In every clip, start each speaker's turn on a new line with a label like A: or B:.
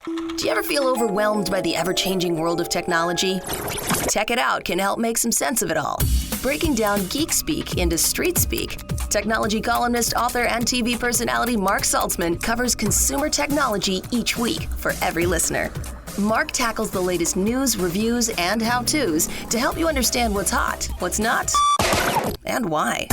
A: Do you ever feel overwhelmed by the ever-changing world of technology? Tech It Out can help make some sense of it all. Breaking down geek speak into street speak, technology columnist, author, and TV personality Mark Saltzman covers consumer technology each week for every listener. Mark tackles the latest news, reviews, and how-tos to help you understand what's hot, what's not, and why.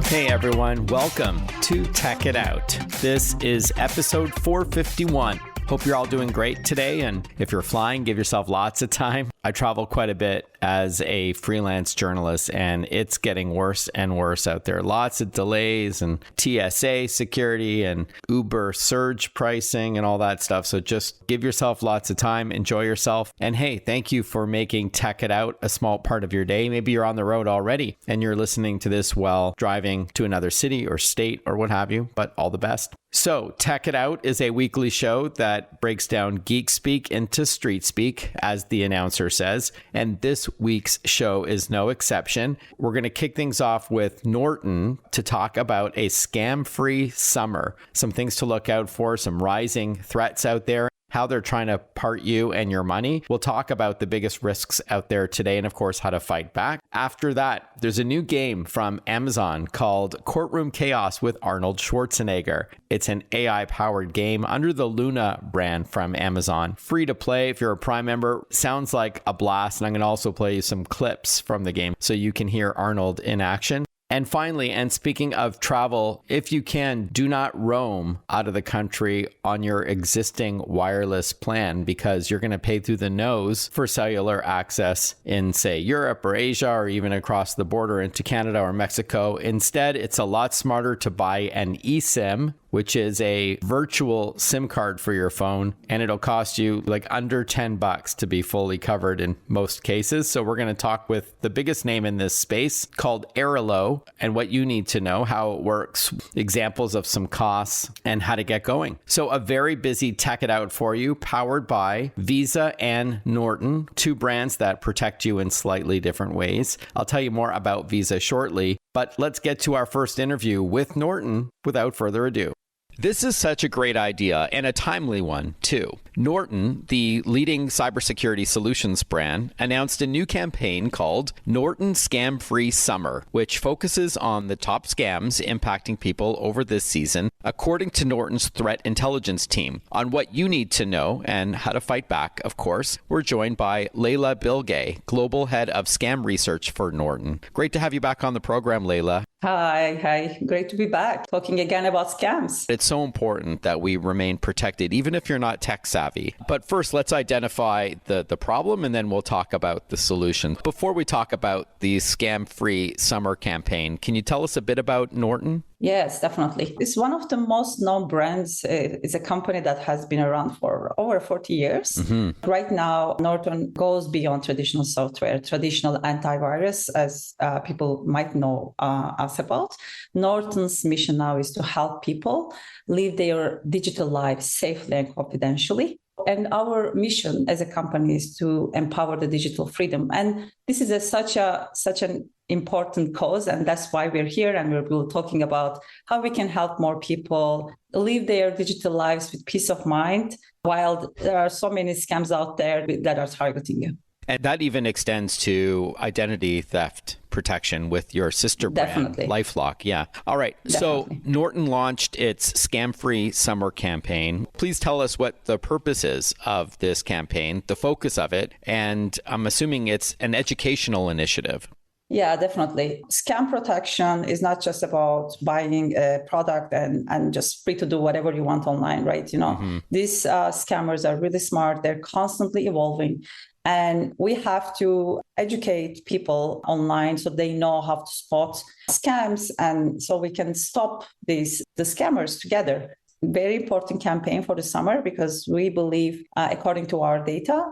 B: Hey everyone, welcome to Tech It Out. This is episode 451. Hope you're all doing great today, and if you're flying, give yourself lots of time. I travel quite a bit as a freelance journalist, and it's getting worse and worse out there. Lots of delays and TSA security and Uber surge pricing and all that stuff. So just give yourself lots of time, enjoy yourself. And hey, thank you for making Tech It Out a small part of your day. Maybe you're on the road already and you're listening to this while driving to another city or state or what have you, but all the best. So, Tech It Out is a weekly show that breaks down geek speak into street speak, as the announcer says, and this week's show is no exception. We're going to kick things off with Norton to talk about a scam-free summer, some things to look out for, some rising threats out there, how they're trying to part you and your money. We'll talk about the biggest risks out there today and, of course, how to fight back. After that, there's a new game from Amazon called Courtroom Chaos with Arnold Schwarzenegger. It's an AI-powered game under the Luna brand from Amazon. Free to play if you're a Prime member. Sounds like a blast, and I'm going to also play you some clips from the game so you can hear Arnold in action. And finally, and speaking of travel, if you can, do not roam out of the country on your existing wireless plan, because you're going to pay through the nose for cellular access in, say, Europe or Asia, or even across the border into Canada or Mexico. Instead, it's a lot smarter to buy an eSIM, which is a virtual SIM card for your phone, and it'll cost you like under $10 to be fully covered in most cases. So we're going to talk with the biggest name in this space, called Airalo, and what you need to know, how it works, examples of some costs, and how to get going. So a very busy Tech It Out for you, powered by Visa and Norton, two brands that protect you in slightly different ways. I'll tell you more about Visa shortly, but let's get to our first interview with Norton without further ado. This is such a great idea, and a timely one, too. Norton, the leading cybersecurity solutions brand, announced a new campaign called Norton Scam-Free Summer, which focuses on the top scams impacting people over this season, according to Norton's threat intelligence team. On what you need to know and how to fight back, of course, we're joined by Layla Bilgay, Global Head of Scam Research for Norton. Great to have you back on the program, Layla.
C: Hi. Great to be back, talking again about scams.
B: It's so important that we remain protected, even if you're not tech savvy. But first, let's identify the problem, and then we'll talk about the solution. Before we talk about the scam-free summer campaign, can you tell us a bit about Norton?
C: Yes, definitely. It's one of the most known brands. It's a company that has been around for over 40 years. Mm-hmm. Right now, Norton goes beyond traditional software, traditional antivirus, as people might know us about. Norton's mission now is to help people live their digital lives safely and confidentially. And our mission as a company is to empower the digital freedom. And this is such an important cause, and that's why we're here, and we're talking about how we can help more people live their digital lives with peace of mind, while there are so many scams out there that are targeting you.
B: And that even extends to identity theft protection with your sister brand,
C: Definitely.
B: LifeLock. Yeah. All right. Definitely. So Norton launched its scam-free summer campaign. Please tell us what the purpose is of this campaign, the focus of it, and I'm assuming it's an educational initiative.
C: Yeah, definitely. Scam protection is not just about buying a product and just free to do whatever you want online, right? These scammers are really smart. They're constantly evolving. And we have to educate people online so they know how to spot scams, and so we can stop the scammers together. Very important campaign for the summer, because we believe, according to our data,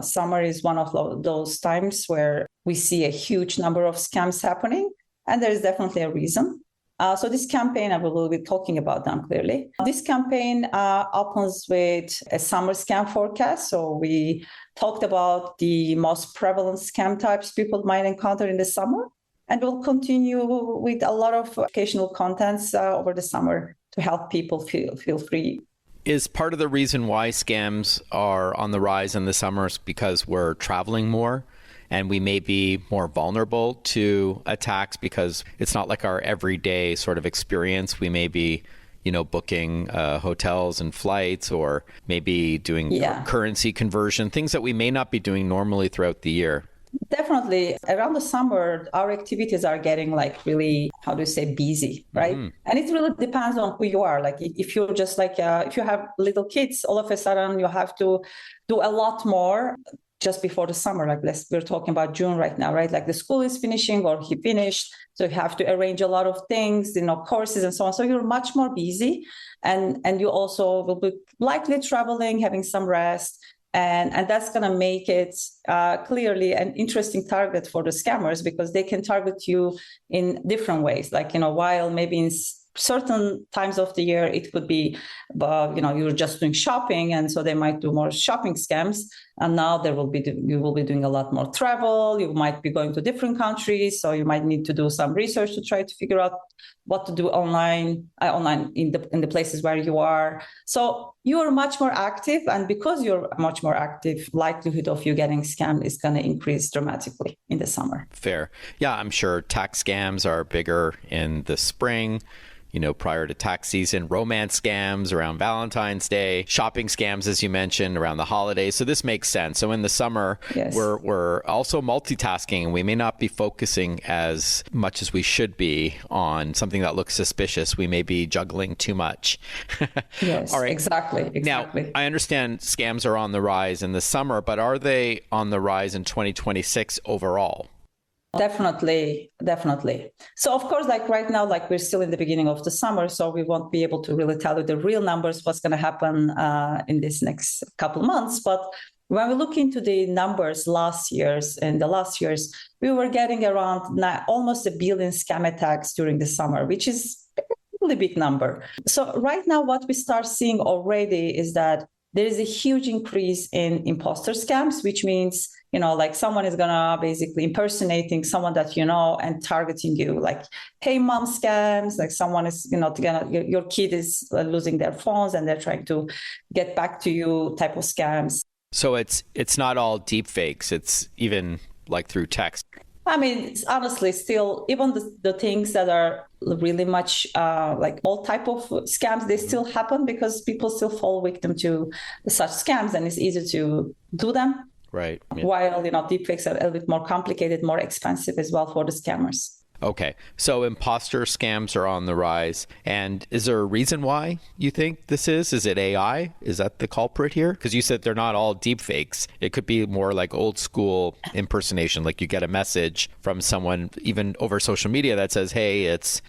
C: summer is one of those times where we see a huge number of scams happening, and there is definitely a reason. So this campaign, I will be talking about them clearly. This campaign opens with a summer scam forecast. So we talked about the most prevalent scam types people might encounter in the summer, and we'll continue with a lot of educational contents over the summer to help people feel free.
B: Is part of the reason why scams are on the rise in the summers because we're traveling more and we may be more vulnerable to attacks because it's not like our everyday sort of experience? We may be, booking hotels and flights, or maybe doing currency conversion, things that we may not be doing normally throughout the year.
C: Definitely. Around the summer, our activities are getting really, busy, right? And it really depends on who you are. Like if you're just if you have little kids, all of a sudden you have to do a lot more just before the summer. We're talking about June right now, right? Like the school is finishing or he finished. So you have to arrange a lot of things, courses and so on. So you're much more busy, and you also will be likely traveling, having some rest. And that's going to make it clearly an interesting target for the scammers, because they can target you in different ways. While maybe in certain times of the year, it could be, you're just doing shopping. And so they might do more shopping scams. And now you will be doing a lot more travel. You might be going to different countries. So you might need to do some research to try to figure out what to do online in the places where you are. So you are much more active. And because you're much more active, likelihood of you getting scammed is going to increase dramatically in the summer.
B: Fair. Yeah, I'm sure tax scams are bigger in the spring, prior to tax season, romance scams around Valentine's Day, shopping scams, as you mentioned, around the holidays. So this makes sense. So in the summer, yes, we're also multitasking, and we may not be focusing as much as we should be on something that looks suspicious. We may be juggling too much.
C: Yes, all right. Exactly.
B: Now, I understand scams are on the rise in the summer, but are they on the rise in 2026 overall?
C: Definitely. So of course, right now, we're still in the beginning of the summer, so we won't be able to really tell you the real numbers, what's going to happen in this next couple of months. But when we look into the numbers last years, we were getting around almost 1 billion scam attacks during the summer, which is a really big number. So right now, what we start seeing already is that there is a huge increase in imposter scams, which means, someone is going to basically impersonating someone that and targeting you, hey mom scams, someone is, your kid is losing their phones and they're trying to get back to you type of scams.
B: So it's not all deep fakes. It's even through text.
C: I mean, it's honestly still, even the things that are really much all type of scams, they still happen because people still fall victim to such scams, and it's easy to do them.
B: Right. Yeah.
C: While, deepfakes are a little bit more complicated, more expensive as well for the scammers.
B: Okay. So imposter scams are on the rise. And is there a reason why you think this is? Is it AI? Is that the culprit here? Because you said they're not all deep fakes. It could be more like old school impersonation. Like you get a message from someone, even over social media, that says, hey, it's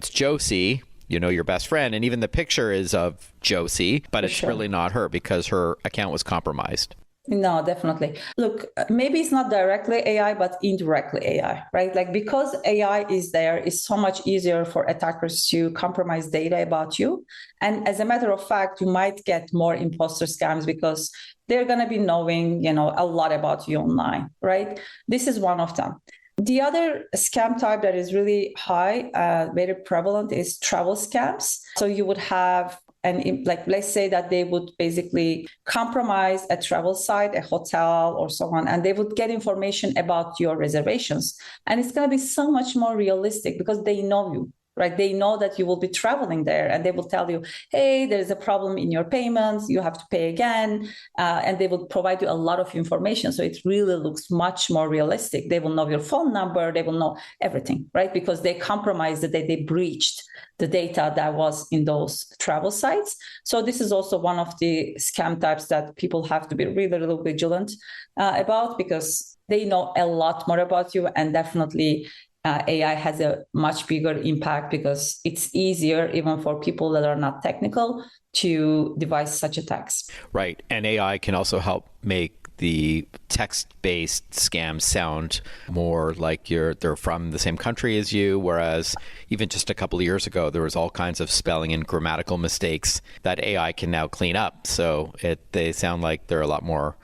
B: Josie, your best friend. And even the picture is of Josie, but it's really not her because her account was compromised.
C: No, definitely. Look, maybe it's not directly AI, but indirectly AI, right? Because AI is there, it's so much easier for attackers to compromise data about you. And as a matter of fact, you might get more imposter scams because they're going to be knowing, a lot about you online, right? This is one of them. The other scam type that is really high, very prevalent, is travel scams. So you would have, and let's say that they would basically compromise a travel site, a hotel or so on, and they would get information about your reservations. And it's going to be so much more realistic because they know you, right? They know that you will be traveling there, and they will tell you, hey, there's a problem in your payments, you have to pay again. And they will provide you a lot of information. So it really looks much more realistic. They will know your phone number, they will know everything, right? Because they compromised they breached the data that was in those travel sites. So this is also one of the scam types that people have to be really, really vigilant about, because they know a lot more about you. And definitely AI has a much bigger impact because it's easier even for people that are not technical to devise such attacks.
B: Right. And AI can also help make the text-based scams sound more like they're from the same country as you, whereas even just a couple of years ago, there was all kinds of spelling and grammatical mistakes that AI can now clean up. So they sound like they're a lot more,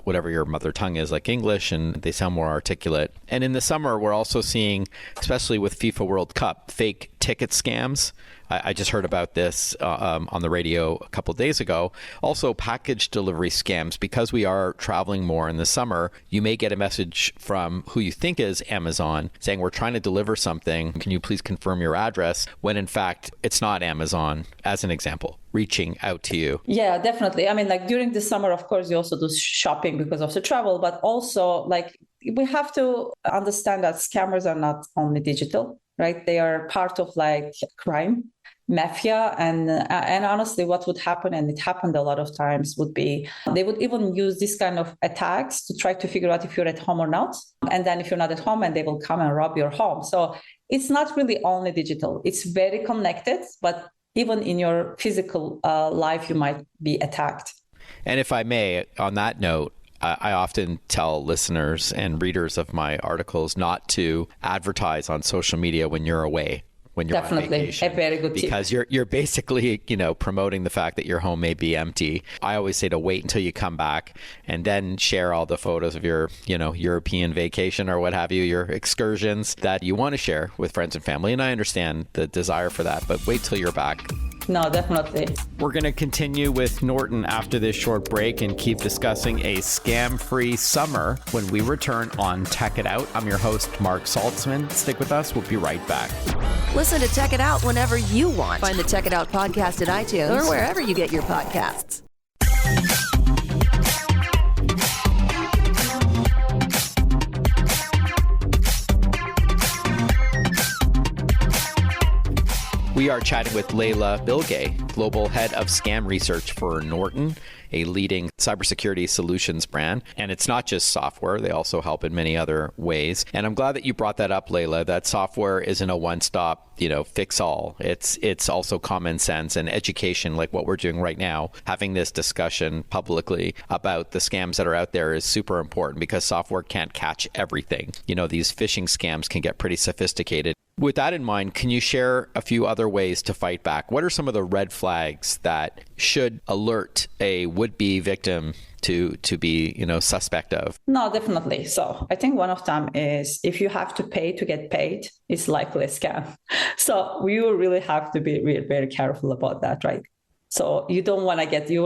B: whatever your mother tongue is, like English, and they sound more articulate. And in the summer, we're also seeing, especially with FIFA World Cup, fake ticket scams I just heard about this on the radio a couple of days ago. Also, package delivery scams. Because we are traveling more in the summer, you may get a message from who you think is Amazon saying, we're trying to deliver something. Can you please confirm your address? When in fact, it's not Amazon, as an example, reaching out to you.
C: Yeah, definitely. I mean, like during the summer, of course, you also do shopping because of the travel, but also like we have to understand that scammers are not only digital, right? They are part of like crime, mafia, and honestly, what would happen, and it happened a lot of times, would be they would even use this kind of attacks to try to figure out if you're at home or not, and then if you're not at home, and they will come and rob your home. So it's not really only digital; it's very connected, but even in your physical life, you might be attacked.
B: And if I may, on that note, I often tell listeners and readers of my articles not to advertise on social media when you're away, when you're on vacation.
C: A very good tip.
B: Because you're basically, promoting the fact that your home may be empty. I always say to wait until you come back and then share all the photos of your, European vacation or what have you, your excursions that you want to share with friends and family. And I understand the desire for that, but wait till you're back.
C: No, definitely.
B: We're going to continue with Norton after this short break and keep discussing a scam-free summer when we return on Tech It Out. I'm your host, Mark Saltzman. Stick with us. We'll be right back.
A: Listen to Tech It Out whenever you want. Find the Tech It Out podcast at iTunes or wherever you get your podcasts.
B: We are chatting with Leila Bilge, Global Head of Scam Research for Norton, a leading cybersecurity solutions brand. And it's not just software. They also help in many other ways. And I'm glad that you brought that up, Leila, that software isn't a one-stop, fix all. It's also common sense and education, like what we're doing right now. Having this discussion publicly about the scams that are out there is super important because software can't catch everything. These phishing scams can get pretty sophisticated. With that in mind, can you share a few other ways to fight back? What are some of the red flags that should alert a would-be victim to be, suspect of?
C: No, definitely. So I think one of them is if you have to pay to get paid, it's likely a scam. So we really have to be very, very careful about that, right? So you're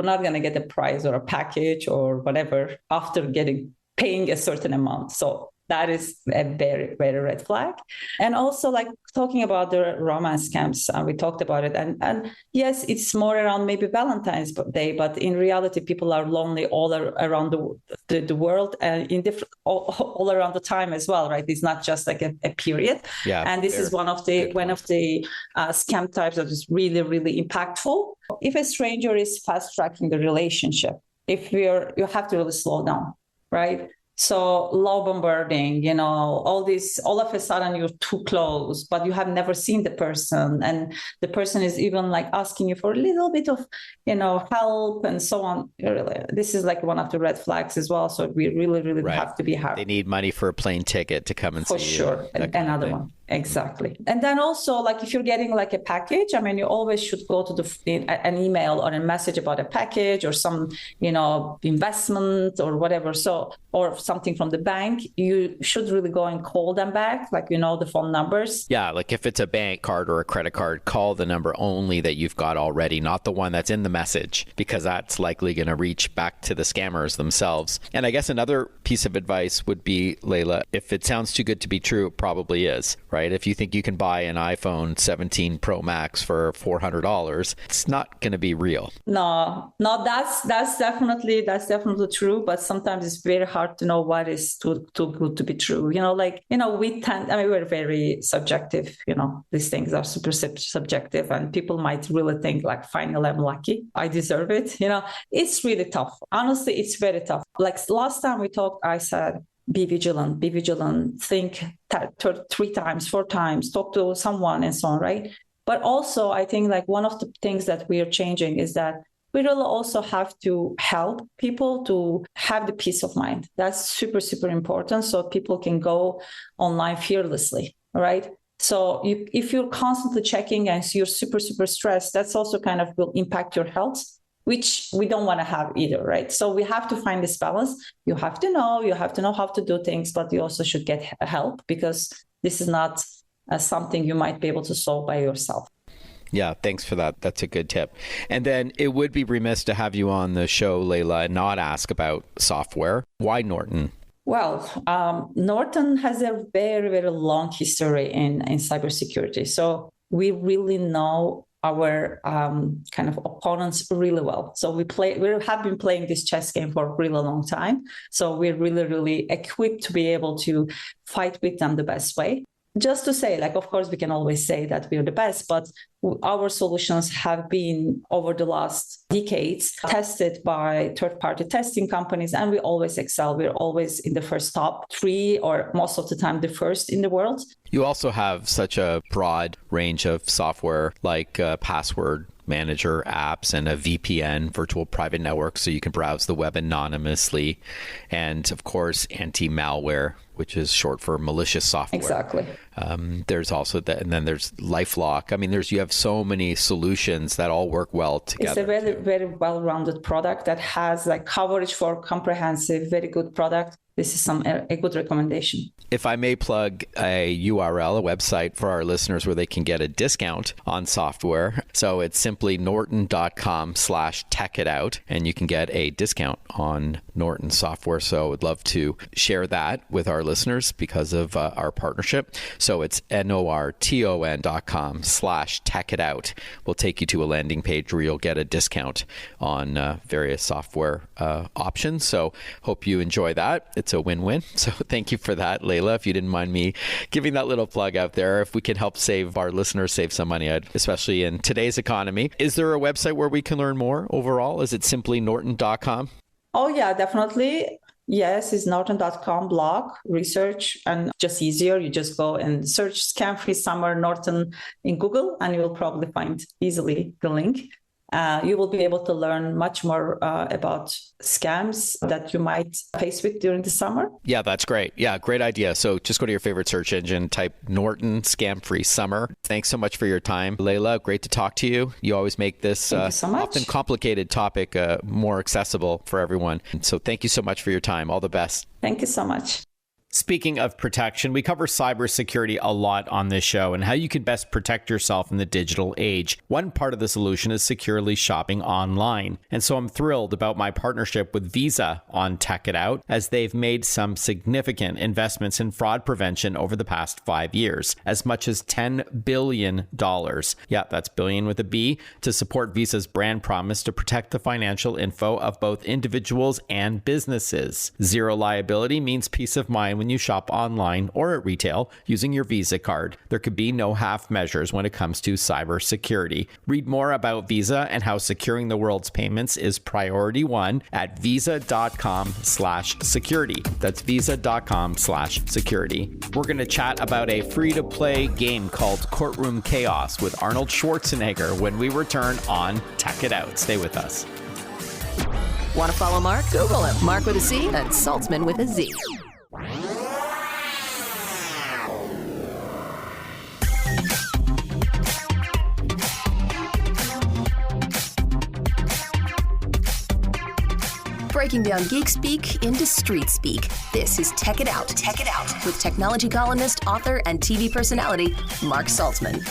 C: not going to get a prize or a package or whatever after paying a certain amount. So that is a very, very red flag. And also like talking about the romance scams, we talked about it. And yes, it's more around maybe Valentine's Day, but in reality, people are lonely all around the world and all around the time as well, right? It's not just like a period.
B: Yeah,
C: and this is one of the scam types that is really, really impactful. If a stranger is fast tracking the relationship, you have to really slow down, right? So low bombarding, all of a sudden you're too close, but you have never seen the person. And the person is even like asking you for a little bit of, help and so on. This is like one of the red flags as well. So we really, really have to be hard.
B: They need money for a plane ticket to come and see you.
C: For sure. Another one. Exactly. And then also like if you're getting like a package, I mean, you always should go to an email or a message about a package or some, investment or whatever. So, or something from the bank, you should really go and call them back, like, the phone numbers.
B: Yeah. Like if it's a bank card or a credit card, call the number only that you've got already, not the one that's in the message, because that's likely going to reach back to the scammers themselves. And I guess another piece of advice would be, Leila, if it sounds too good to be true, it probably is, right? If you think you can buy an iPhone 17 Pro Max for $400, it's not going to be real. No, that's definitely true. But sometimes it's very hard to know what is too good to be true. We're very subjective. These things are super subjective, and people might really think like, finally, I'm lucky, I deserve it. It's really tough. Honestly, it's very tough. Like last time we talked, I said, be vigilant, think 3 times, 4 times, talk to someone and so on, right? But also, I think like one of the things that we are changing is that we really also have to help people to have the peace of mind. That's super, super important. So people can go online fearlessly, right? So if you're constantly checking and you're super, super stressed, that's also kind of will impact your health, which we don't want to have either, right? So we have to find this balance. You have to know how to do things, but you also should get help because this is not something you might be able to solve by yourself. Yeah, thanks for that. That's a good tip. And then it would be remiss to have you on the show, Layla, and not ask about software. Why Norton?
C: Well, Norton has a very, very long history in cybersecurity. So we really know our kind of opponents really well. So we have been playing this chess game for a really long time. So we're really, really equipped to be able to fight with them the best way. Just to say, like, of course, we can always say that we are the best, but our solutions have been, over the last decades, tested by third-party testing companies, and we always excel. We're always in the first top 3, or most of the time the first in the world.
B: You also have such a broad range of software like password manager apps and a VPN, virtual private network, so you can browse the web anonymously. And of course, anti-malware, which is short for malicious software.
C: Exactly.
B: There's also that, and then there's LifeLock. I mean, you have so many solutions that all work well together.
C: It's a very, very well-rounded product that has like coverage for comprehensive, very good product. This is a good recommendation.
B: If I may plug a URL, a website for our listeners where they can get a discount on software. So it's simply norton.com/techitout, and you can get a discount on Norton software. So I would love to share that with our listeners because of our partnership. So it's norton.com/techitout. We'll take you to a landing page where you'll get a discount on various software options. So hope you enjoy that. It's a win-win. So thank you for that, Layla. If you didn't mind me giving that little plug out there, if we can help save our listeners save some money, especially in today's economy. Is there a website where we can learn more overall? Is it simply norton.com?
C: Oh, yeah, definitely. Yes, it's norton.com blog, research, and just easier. You just go and search scam-free summer Norton in Google, and you will probably find easily the link. You will be able to learn much more about scams that you might face with during the summer.
B: Yeah, that's great. Yeah, great idea. So just go to your favorite search engine, type Norton Scam-Free Summer. Thanks so much for your time, Layla. Great to talk to you. You always make this often complicated topic more accessible for everyone. So thank you so much for your time. All the best.
C: Thank you so much.
B: Speaking of protection, we cover cybersecurity a lot on this show and how you can best protect yourself in the digital age. One part of the solution is securely shopping online. And so I'm thrilled about my partnership with Visa on Tech It Out, as they've made some significant investments in fraud prevention over the past 5 years, as much as $10 billion. Yeah, that's billion with a B, to support Visa's brand promise to protect the financial info of both individuals and businesses. Zero liability means peace of mind when you shop online or at retail using your Visa card. There could be no half measures when it comes to cybersecurity. Read more about Visa and how securing the world's payments is priority one at visa.com/security. That's visa.com/security. We're going to chat about a free-to-play game called Courtroom Chaos with Arnold Schwarzenegger when we return on Tech It Out. Stay with us.
A: Want to follow Mark? Google him. Mark with a C and Saltzman with a Z. Breaking down geek speak into street speak. This is Tech It Out. Tech It Out with technology columnist, author, and TV personality Mark Saltzman.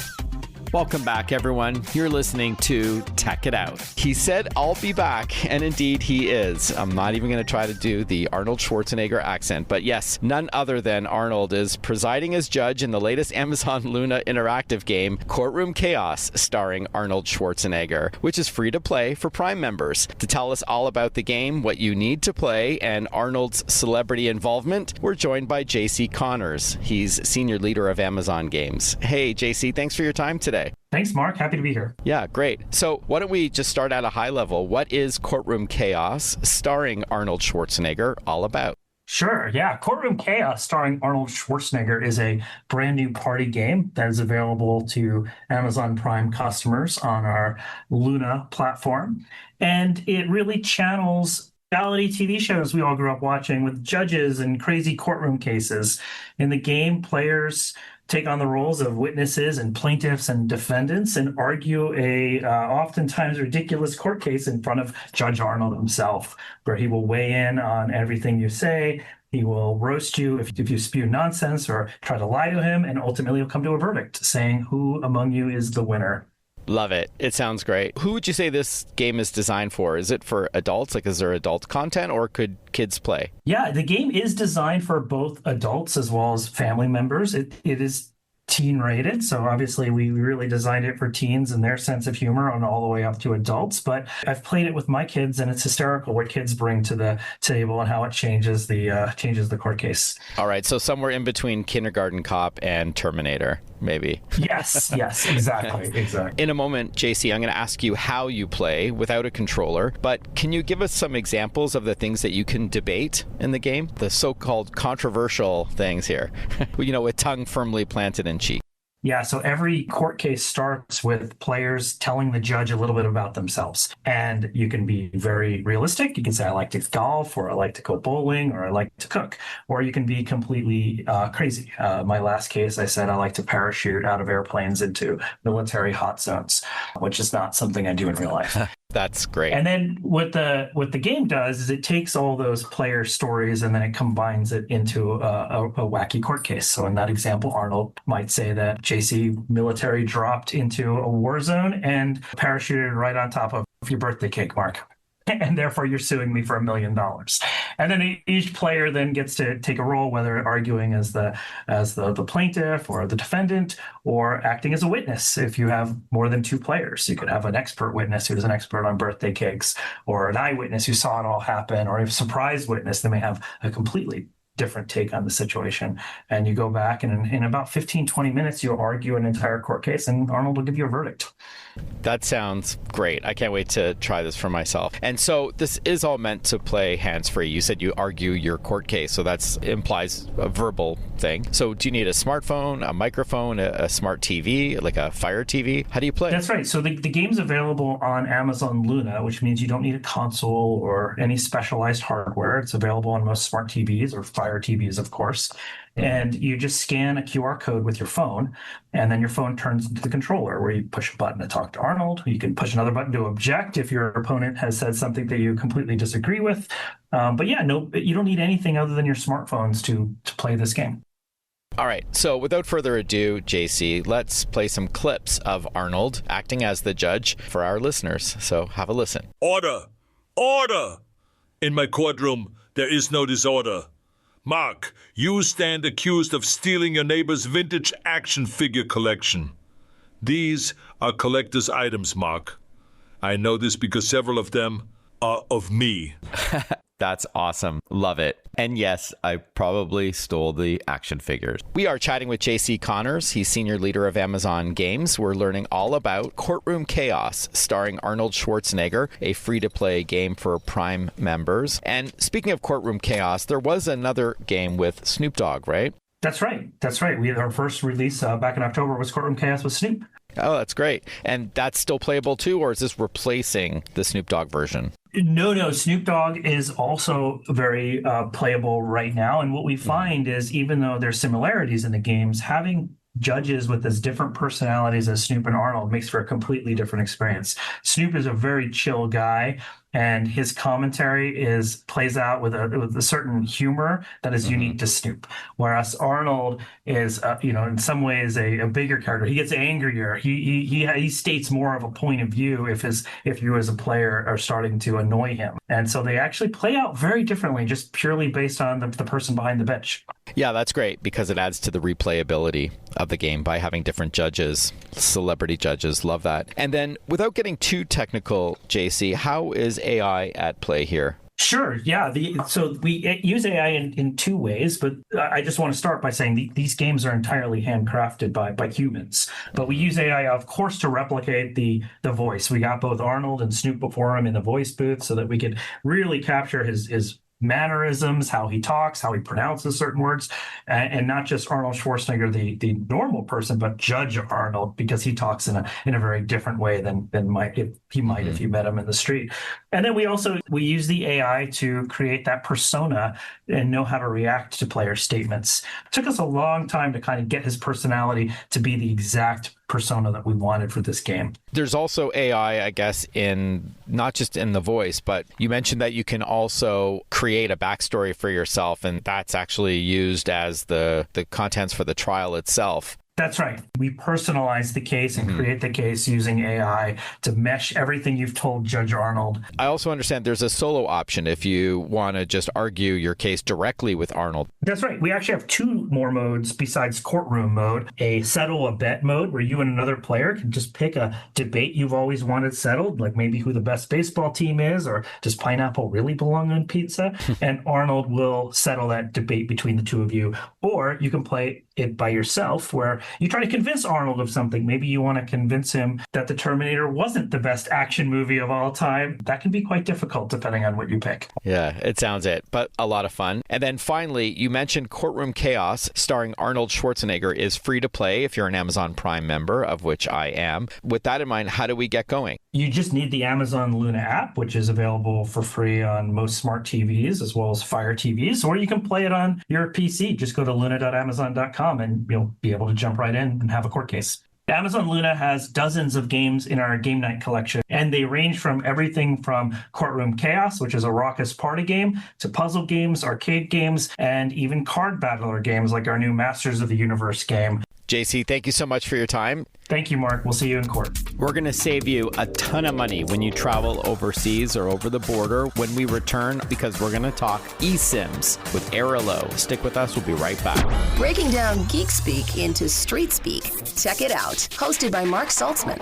B: Welcome back, everyone. You're listening to Tech It Out. He said, I'll be back, and indeed he is. I'm not even going to try to do the Arnold Schwarzenegger accent, but yes, none other than Arnold is presiding as judge in the latest Amazon Luna interactive game, Courtroom Chaos, starring Arnold Schwarzenegger, which is free to play for Prime members. To tell us all about the game, what you need to play, and Arnold's celebrity involvement, we're joined by JC Connors. He's senior leader of Amazon Games. Hey, JC, thanks for your time today.
D: Thanks, Mark. Happy to be here.
B: Yeah, great. So why don't we just start at a high level? What is Courtroom Chaos, starring Arnold Schwarzenegger, all about?
D: Sure. Yeah. Courtroom Chaos, starring Arnold Schwarzenegger, is a brand new party game that is available to Amazon Prime customers on our Luna platform. And it really channels reality TV shows we all grew up watching with judges and crazy courtroom cases. In the game, players take on the roles of witnesses and plaintiffs and defendants and argue a oftentimes ridiculous court case in front of Judge Arnold himself, where he will weigh in on everything you say. He will roast you if you spew nonsense or try to lie to him, and ultimately he'll come to a verdict saying who among you is the winner.
B: Love it. It sounds great. Who would you say this game is designed for? Is it for adults? Like, is there adult content, or could kids play?
D: Yeah, the game is designed for both adults as well as family members. It is teen rated, so obviously we really designed it for teens and their sense of humor on all the way up to adults. But I've played it with my kids, and it's hysterical what kids bring to the table and how it changes the court case.
B: All right, so somewhere in between Kindergarten Cop and Terminator, maybe.
D: Yes, exactly.
B: In a moment, JC, I'm going to ask you how you play without a controller, but can you give us some examples of the things that you can debate in the game? The so-called controversial things here, with tongue firmly planted in cheek.
D: Yeah, so every court case starts with players telling the judge a little bit about themselves. And you can be very realistic. You can say, I like to golf, or I like to go bowling, or I like to cook. Or you can be completely crazy. My last case, I said I like to parachute out of airplanes into military hot zones, which is not something I do in real life.
B: That's great.
D: And then what the game does is it takes all those player stories and then it combines it into a wacky court case. So in that example, Arnold might say that JC military dropped into a war zone and parachuted right on top of your birthday cake, Mark. And therefore you're suing me for $1 million. And then each player then gets to take a role, whether arguing as the plaintiff or the defendant, or acting as a witness. If you have more than two players, you could have an expert witness who's an expert on birthday cakes, or an eyewitness who saw it all happen, or a surprise witness that may have a completely different take on the situation. And you go back, and in about 15-20 minutes, you'll argue an entire court case, and Arnold will give you a verdict.
B: That sounds great. I can't wait to try this for myself. And so this is all meant to play hands-free. You said you argue your court case, so that implies a verbal thing. So do you need a smartphone, a microphone, a smart TV, like a Fire TV? How do you play?
D: That's right. So the game's available on Amazon Luna, which means you don't need a console or any specialized hardware. It's available on most smart TVs, or Fire TVs, of course. And you just scan a QR code with your phone, and then your phone turns into the controller, where you push a button to talk to Arnold. You can push another button to object if your opponent has said something that you completely disagree with. But yeah, no, you don't need anything other than your smartphones to play this game.
B: All right, so without further ado, JC, let's play some clips of Arnold acting as the judge for our listeners. So have a listen.
E: Order! Order! In my courtroom, there is no disorder. Mark, you stand accused of stealing your neighbor's vintage action figure collection. These are collector's items, Mark. I know this because several of them are of me.
B: That's awesome. Love it. And yes, I probably stole the action figures. We are chatting with JC Connors. He's senior leader of Amazon Games. We're learning all about Courtroom Chaos, starring Arnold Schwarzenegger, a free-to-play game for Prime members. And speaking of Courtroom Chaos, there was another game with Snoop Dogg, right?
D: That's right. We had our first release back in October was Courtroom Chaos with Snoop.
B: Oh, that's great. And that's still playable too, or is this replacing the Snoop Dogg version?
D: No. Snoop Dogg is also very playable right now. And what we find is, even though there's similarities in the games, having judges with as different personalities as Snoop and Arnold makes for a completely different experience. Snoop is a very chill guy, and his commentary plays out with a certain humor that is unique to Snoop. Whereas Arnold is, in some ways a bigger character. He gets angrier. He states more of a point of view if you as a player are starting to annoy him. And so they actually play out very differently, just purely based on the person behind the bench.
B: Yeah, that's great, because it adds to the replayability of the game by having different judges, celebrity judges. Love that. And then, without getting too technical, JC, how is AI at play here?
D: Sure. Yeah. So we use AI in two ways, but I just want to start by saying these games are entirely handcrafted by humans. But we use AI, of course, to replicate the voice. We got both Arnold and Snoop before him in the voice booth so that we could really capture his mannerisms, how he talks, how he pronounces certain words, and not just Arnold Schwarzenegger, the normal person, but Judge Arnold, because he talks in a very different way than if you met him in the street. And then we use the AI to create that persona and know how to react to player statements. It took us a long time to kind of get his personality to be the exact persona that we wanted for this game.
B: There's also AI, I guess, in not just in the voice, but you mentioned that you can also create a backstory for yourself, and that's actually used as the contents for the trial itself.
D: That's right. We personalize the case and create the case using AI to mesh everything you've told Judge Arnold.
B: I also understand there's a solo option if you want to just argue your case directly with Arnold.
D: That's right. We actually have two more modes besides courtroom mode. A settle a bet mode where you and another player can just pick a debate you've always wanted settled, like maybe who the best baseball team is, or does pineapple really belong on pizza? And Arnold will settle that debate between the two of you. Or you can play it by yourself where you try to convince Arnold of something. Maybe you want to convince him that The Terminator wasn't the best action movie of all time. That can be quite difficult depending on what you pick.
B: Yeah, it sounds it, but a lot of fun. And then finally, you mentioned Courtroom Chaos starring Arnold Schwarzenegger is free to play if you're an Amazon Prime member, of which I am. With that in mind, how do we get going?
D: You just need the Amazon Luna app, which is available for free on most smart TVs as well as Fire TVs, or you can play it on your PC. Just go to luna.amazon.com and you'll be able to jump right in and have a court case. Amazon Luna has dozens of games in our game night collection, and they range from everything from Courtroom Chaos, which is a raucous party game, to puzzle games, arcade games, and even card battler games like our new Masters of the Universe game.
B: JC, thank you so much for your time.
D: Thank you, Mark. We'll see you in court.
B: We're going to save you a ton of money when you travel overseas or over the border when we return, because we're going to talk eSIMs with Arilo. Stick with us. We'll be right back.
A: Breaking down geek speak into street speak. Check it out. Hosted by Mark Saltzman.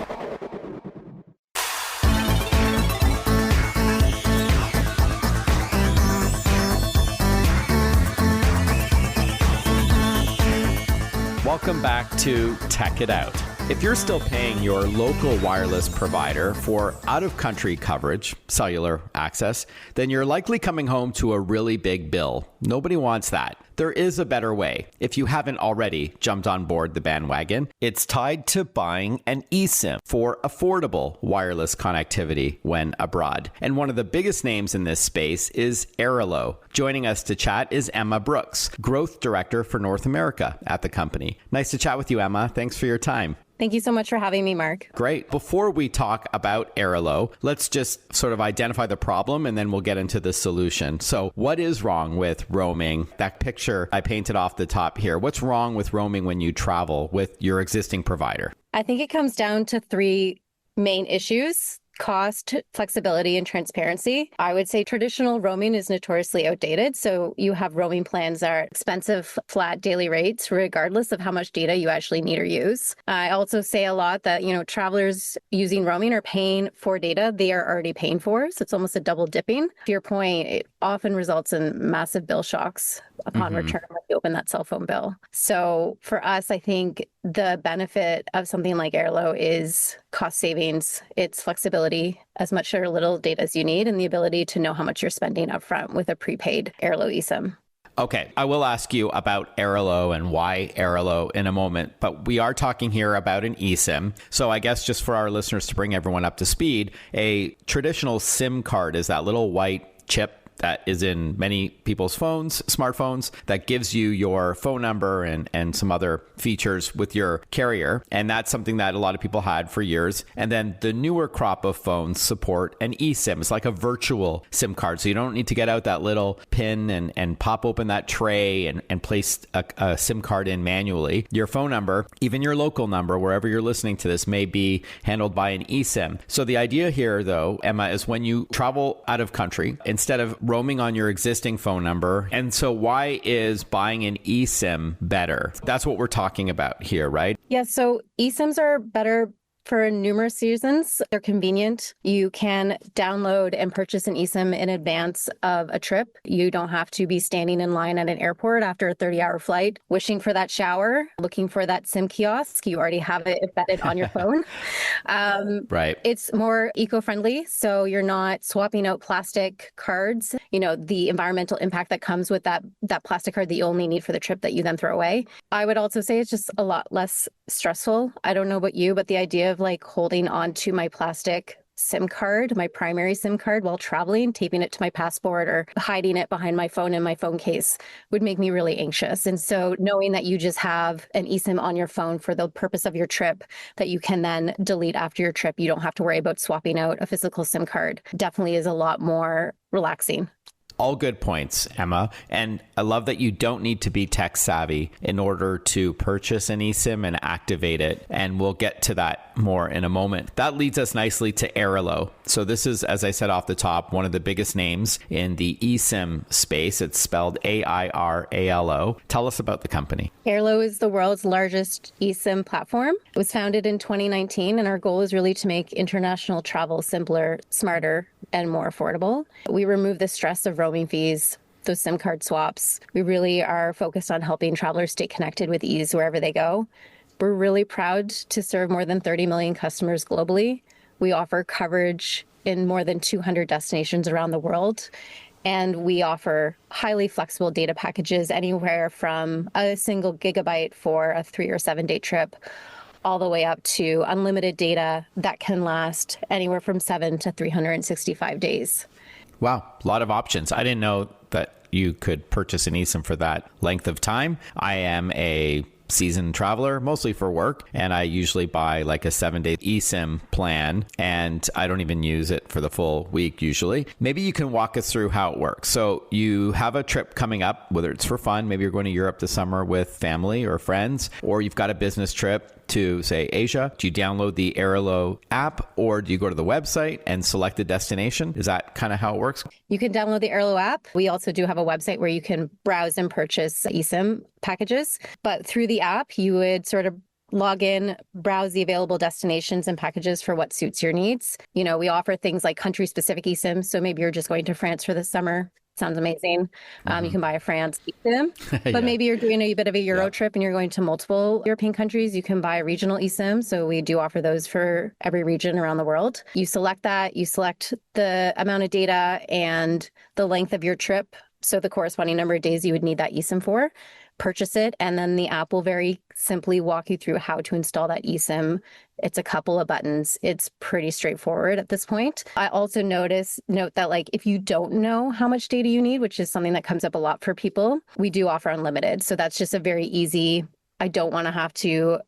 B: Welcome back to Tech It Out. If you're still paying your local wireless provider for out-of-country coverage, cellular access, then you're likely coming home to a really big bill. Nobody wants that. There is a better way. If you haven't already jumped on board the bandwagon, it's tied to buying an eSIM for affordable wireless connectivity when abroad. And one of the biggest names in this space is Arilo. Joining us to chat is Emma Brooks, Growth Director for North America at the company. Nice to chat with you, Emma. Thanks for your time.
F: Thank you so much for having me, Mark.
B: Great. Before we talk about Arilo, let's just sort of identify the problem and then we'll get into the solution. So what is wrong with roaming? That picture I painted off the top here. What's wrong with roaming when you travel with your existing provider?
F: I think it comes down to three main issues: cost, flexibility, and transparency. I would say traditional roaming is notoriously outdated. So you have roaming plans that are expensive, flat daily rates, regardless of how much data you actually need or use. I also say a lot that, travelers using roaming are paying for data they are already paying for. So it's almost a double dipping. To your point, it often results in massive bill shocks upon return when you open that cell phone bill. So for us, I think the benefit of something like Arilo is cost savings, it's flexibility, as much or little data as you need, and the ability to know how much you're spending upfront with a prepaid Arilo eSIM.
B: Okay, I will ask you about Arilo and why Arilo in a moment, but we are talking here about an eSIM. So I guess just for our listeners to bring everyone up to speed, a traditional SIM card is that little white chip that is in many people's phones, smartphones, that gives you your phone number and some other features with your carrier. And that's something that a lot of people had for years. And then the newer crop of phones support an eSIM. It's like a virtual SIM card. So you don't need to get out that little pin and pop open that tray and place a SIM card in manually. Your phone number, even your local number, wherever you're listening to this, may be handled by an eSIM. So the idea here, though, Emma, is when you travel out of country, instead of roaming on your existing phone number. And so why is buying an eSIM better? That's what we're talking about here, right?
F: Yeah, so eSIMs are better for numerous reasons. They're convenient. You can download and purchase an eSIM in advance of a trip. You don't have to be standing in line at an airport after a 30-hour flight, wishing for that shower, looking for that SIM kiosk. You already have it embedded on your phone.
B: Right.
F: It's more eco-friendly, so you're not swapping out plastic cards. The environmental impact that comes with that plastic card that you only need for the trip that you then throw away. I would also say it's just a lot less stressful. I don't know about you, but the idea of holding on to my plastic SIM card, my primary SIM card while traveling, taping it to my passport or hiding it behind my phone in my phone case would make me really anxious. And so knowing that you just have an eSIM on your phone for the purpose of your trip that you can then delete after your trip, you don't have to worry about swapping out a physical SIM card, definitely is a lot more relaxing.
B: All good points, Emma. And I love that you don't need to be tech savvy in order to purchase an eSIM and activate it. And we'll get to that more in a moment. That leads us nicely to Airalo. So this is, as I said off the top, one of the biggest names in the eSIM space. It's spelled AIRALO. Tell us about the company.
F: Airalo is the world's largest eSIM platform. It was founded in 2019, and our goal is really to make international travel simpler, smarter, and more affordable. We remove the stress of roaming fees, those SIM card swaps. We really are focused on helping travelers stay connected with ease wherever they go. We're really proud to serve more than 30 million customers globally. We offer coverage in more than 200 destinations around the world. And we offer highly flexible data packages anywhere from a single gigabyte for a 3 or 7 day trip all the way up to unlimited data that can last anywhere from 7 to 365 days.
B: Wow, a lot of options. I didn't know that you could purchase an eSIM for that length of time. I am a seasoned traveler, mostly for work, and I usually buy like a 7-day eSIM plan, and I don't even use it for the full week usually. Maybe you can walk us through how it works. So you have a trip coming up, whether it's for fun, maybe you're going to Europe this summer with family or friends, or you've got a business trip to, say, Asia. Do you download the Airalo app, or do you go to the website and select the destination? Is that kind of how it works?
F: You can download the Airalo app. We also do have a website where you can browse and purchase eSIM packages. But through the app, you would sort of log in, browse the available destinations and packages for what suits your needs. You know, we offer things like country-specific eSIMs. So maybe you're just going to France for the summer. Sounds amazing. You can buy a France eSIM, but maybe you're doing a bit of a Euro trip and you're going to multiple European countries. You can buy a regional eSIM. So we do offer those for every region around the world. You select that, you select the amount of data and the length of your trip. So the corresponding number of days you would need that eSIM for, purchase it, and then the app will very simply walk you through how to install that eSIM. It's a couple of buttons. It's pretty straightforward at this point. I also note that like if you don't know how much data you need, which is something that comes up a lot for people, we do offer unlimited. So that's just a very easy, I don't want to have to,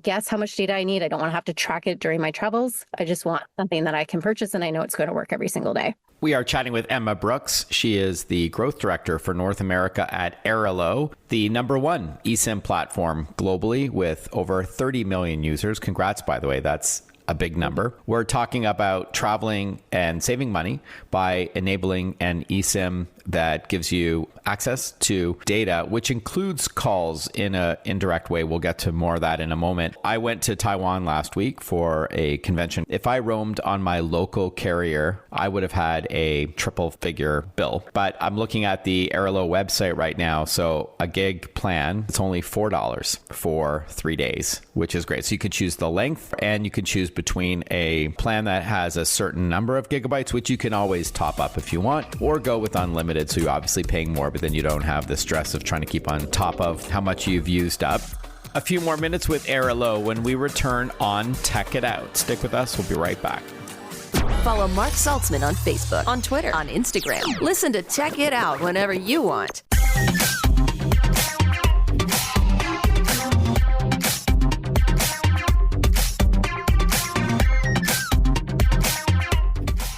F: guess how much data I need. I don't want to have to track it during my travels. I just want something that I can purchase and I know it's going to work every single day.
B: We are chatting with Emma Brooks. She is the growth director for North America at Airalo, the #1 eSIM platform globally with over 30 million users. Congrats, by the way. That's a big number. We're talking about traveling and saving money by enabling an eSIM that gives you access to data, which includes calls in an indirect way. We'll get to more of that in a moment. I went to Taiwan last week for a convention. If I roamed on my local carrier, I would have had a triple figure bill. But I'm looking at the Airalo website right now. So a gig plan, it's only $4 for 3 days, which is great. So you could choose the length and you could choose between a plan that has a certain number of gigabytes, which you can always top up if you want, or go with unlimited. So you're obviously paying more, but then you don't have the stress of trying to keep on top of how much you've used up. A few more minutes with Airalo when we return on Tech It Out. Stick with us. We'll be right back.
A: Follow Mark Saltzman on Facebook, on Twitter, on Instagram. Listen to Tech It Out whenever you want.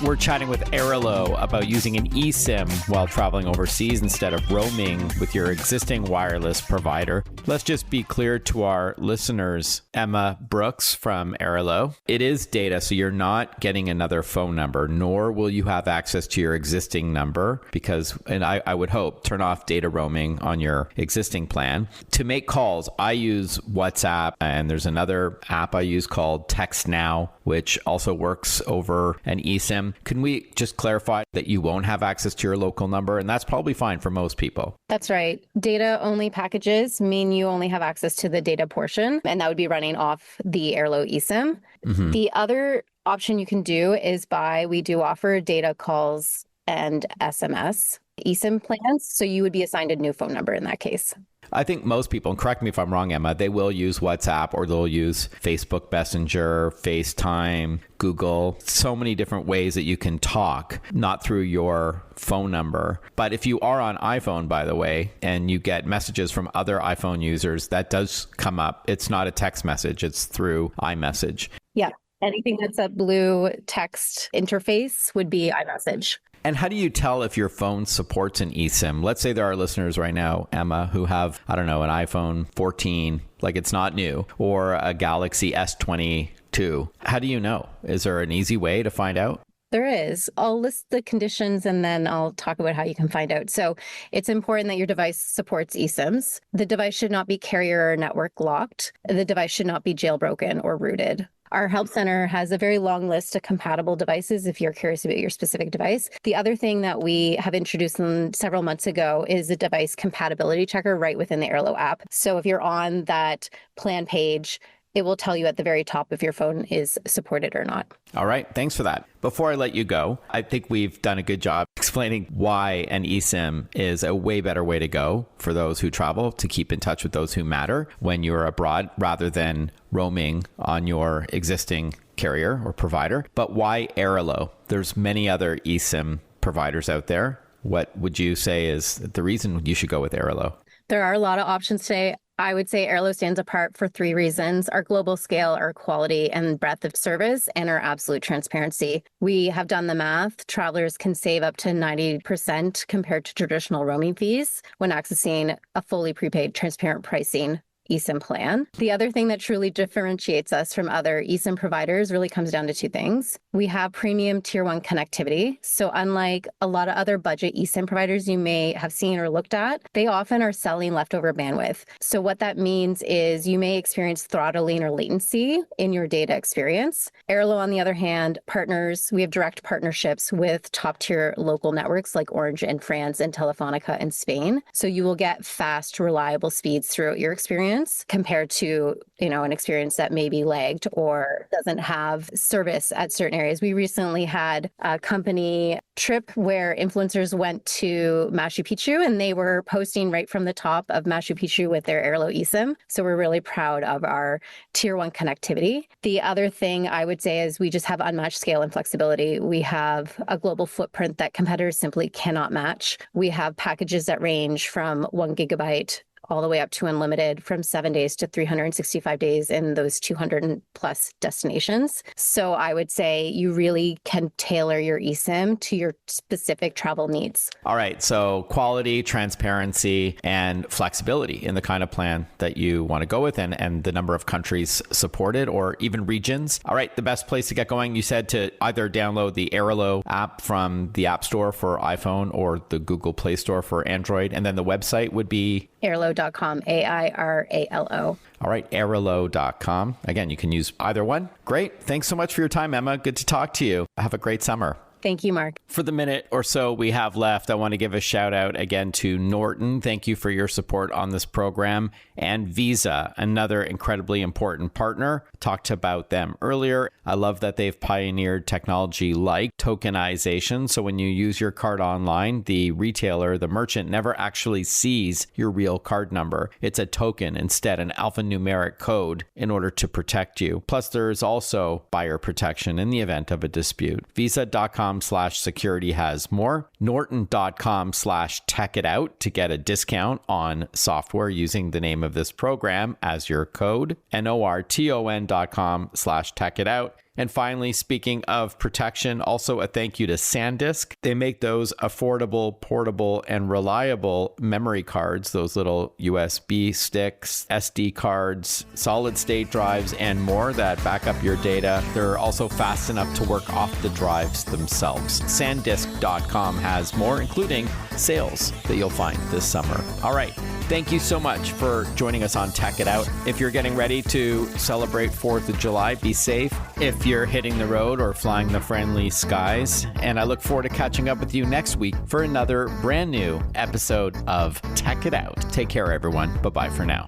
B: We're chatting with Airalo about using an eSIM while traveling overseas instead of roaming with your existing wireless provider. Let's just be clear to our listeners, Emma Brooks from Airalo. It is data, so you're not getting another phone number, nor will you have access to your existing number because, and I would hope, turn off data roaming on your existing plan. To make calls, I use WhatsApp, and there's another app I use called Text Now, which also works over an eSIM. Can we just clarify that you won't have access to your local number? And that's probably fine for most people.
F: That's right. Data-only packages mean you only have access to the data portion, and that would be running off the Airalo eSIM. Mm-hmm. The other option you can do is we do offer data calls and SMS eSIM plans. So you would be assigned a new phone number in that case.
B: I think most people, and correct me if I'm wrong, Emma, they will use WhatsApp or they'll use Facebook Messenger, FaceTime, Google, so many different ways that you can talk, not through your phone number. But if you are on iPhone, by the way, and you get messages from other iPhone users, that does come up. It's not a text message, it's through iMessage.
F: Yeah. Anything that's a blue text interface would be iMessage.
B: And how do you tell if your phone supports an eSIM? Let's say there are listeners right now, Emma, who have, I don't know, an iPhone 14, like it's not new, or a Galaxy S22. How do you know? Is there an easy way to find out?
F: There is. I'll list the conditions and then I'll talk about how you can find out. So it's important that your device supports eSIMs. The device should not be carrier or network locked. The device should not be jailbroken or rooted. Our help center has a very long list of compatible devices if you're curious about your specific device. The other thing that we have introduced several months ago is a device compatibility checker right within the Airlo app. So if you're on that plan page, it will tell you at the very top if your phone is supported or not.
B: All right. Thanks for that. Before I let you go, I think we've done a good job explaining why an eSIM is a way better way to go for those who travel, to keep in touch with those who matter when you're abroad, rather than roaming on your existing carrier or provider. But why Airlo? There's many other eSIM providers out there. What would you say is the reason you should go with Airlo?
F: There are a lot of options today. I would say Airlo stands apart for 3 reasons: our global scale, our quality and breadth of service, and our absolute transparency. We have done the math. Travelers can save up to 90% compared to traditional roaming fees when accessing a fully prepaid, transparent pricing eSIM plan. The other thing that truly differentiates us from other eSIM providers really comes down to 2 things. We have premium tier 1 connectivity. So unlike a lot of other budget eSIM providers you may have seen or looked at, they often are selling leftover bandwidth. So what that means is you may experience throttling or latency in your data experience. Airlo, on the other hand, we have direct partnerships with top tier local networks like Orange in France and Telefonica in Spain. So you will get fast, reliable speeds throughout your experience, compared to, an experience that may be lagged or doesn't have service at certain areas. We recently had a company trip where influencers went to Machu Picchu and they were posting right from the top of Machu Picchu with their Airlo eSIM. So we're really proud of our tier 1 connectivity. The other thing I would say is we just have unmatched scale and flexibility. We have a global footprint that competitors simply cannot match. We have packages that range from 1 gigabyte all the way up to unlimited, from 7 days to 365 days in those 200 plus destinations. So I would say you really can tailor your eSIM to your specific travel needs.
B: All right. So quality, transparency, and flexibility in the kind of plan that you want to go with, and the number of countries supported or even regions. All right. The best place to get going, you said, to either download the Airlo app from the App Store for iPhone or the Google Play Store for Android. And then the website would be
F: Airlo.com, AIRALO.
B: All right, Airlo.com. Again, you can use either one. Great. Thanks so much for your time, Emma. Good to talk to you. Have a great summer.
F: Thank you, Mark.
B: For the minute or so we have left, I want to give a shout out again to Norton. Thank you for your support on this program. And Visa, another incredibly important partner. Talked about them earlier. I love that they've pioneered technology like tokenization. So when you use your card online, the retailer, the merchant, never actually sees your real card number. It's a token instead, an alphanumeric code in order to protect you. Plus, there's also buyer protection in the event of a dispute. Visa.com/security has more. Norton.com/techitout to get a discount on software using the name of this program as your code. Norton.com/techitout. And finally, speaking of protection, also a thank you to SanDisk. They make those affordable, portable, and reliable memory cards, those little USB sticks, SD cards, solid state drives, and more that back up your data. They're also fast enough to work off the drives themselves. SanDisk.com has more, including sales that you'll find this summer. All right. Thank you so much for joining us on Tech It Out. If you're getting ready to celebrate 4th of July, be safe if you're hitting the road or flying the friendly skies. And I look forward to catching up with you next week for another brand new episode of Tech It Out. Take care, everyone. Bye-bye for now.